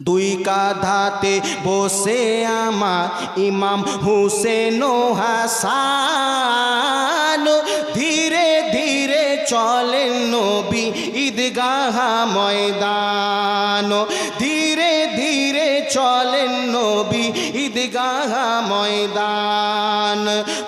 দুই কাঁধাতে বসে আমার ইমাম হুসেন ও হাসান, ধীরে ধীরে চলেন নবী ঈদগাহ ময়দান, ধীরে ধীরে চলেন নবী ঈদগাহ ময়দান।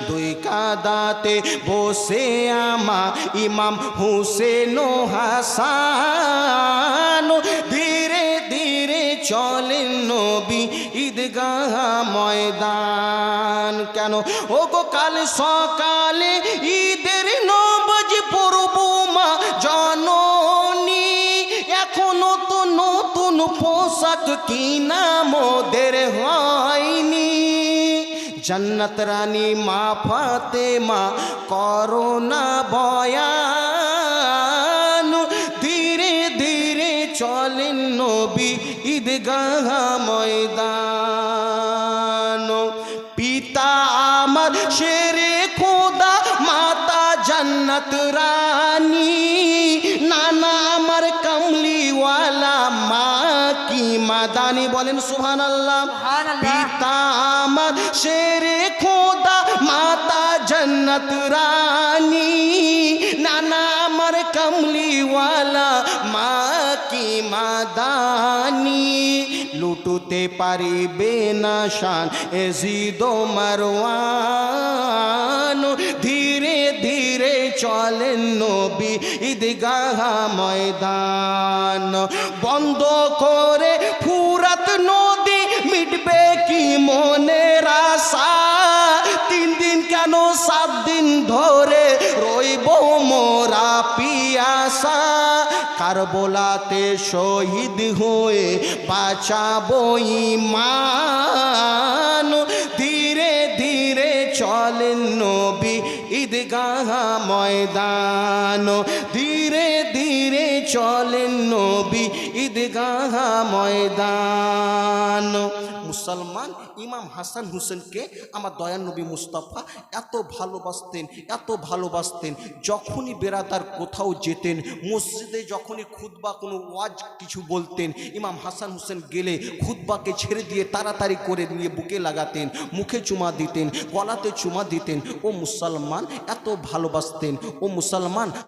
দুই কাঁধাতে বসে আমার ইমাম হুসেন ও হাসান, ধীরে ধীরে চলেন নবী ঈদগাহ ময়দান। কেন ও গো কাল সকালে ঈদের নমাজ পড়ব মা জননী, এখনো তো নতুন পোশাক কিনা মোদের হয়নি। জান্নাত রানী মা ফাতেমা করোনা বয়ান, ধীরে ধীরে চলেন নবী ঈদগাহ ময়দান। পিতা আমার শেরে খোদা মাতা জান্নাত রানী, নানা আমার কামলিওয়ালা মা কি মাদানি, বলেন সুবহানাল্লাহ। পিতা আমার শেরে খোদা মাতা জান্নাত রানী, নানা আমার কামলিওয়ালা মা কি মাদানি। লুটুতে পারিবে না শান এজিদ ও মারওয়ান, ধীরে ধীরে চলেন নবী ঈদগাহ ময়দান। বন্ধ করে ফুরাত নদী মিটবে কি মনের আশা, 3 দিন কেন 7 দিন ধরে রইব মোরা পিয়াসা। কারবালাতে শহীদ হয়ে বাঁচাবো ঈমান, ধীরে ধীরে চলেন নবী ঈদগাহ ময়দান, ধীরে ধীরে চলেন নবী ঈদগাহ ময়দান। মুসলমান ইমাম হাসান হুসেনকে আমার দয়ার নবী মুস্তাফা এত ভালোবাসতেন, এত ভালোবাসতেন। যখনই বেরাদার কোথাও যেতেন, মসজিদে যখনই খুতবা কোনো ওয়াজ কিছু বলতেন, ইমাম হাসান হুসেন গেলে খুতবাকে ছেড়ে দিয়ে তাড়াতাড়ি করে নিয়ে বুকে লাগাতেন, মুখে চুমা দিতেন, গলাতে চুমা দিতেন। ও মুসলমান এত ভালোবাসতেন। ও মুসলমান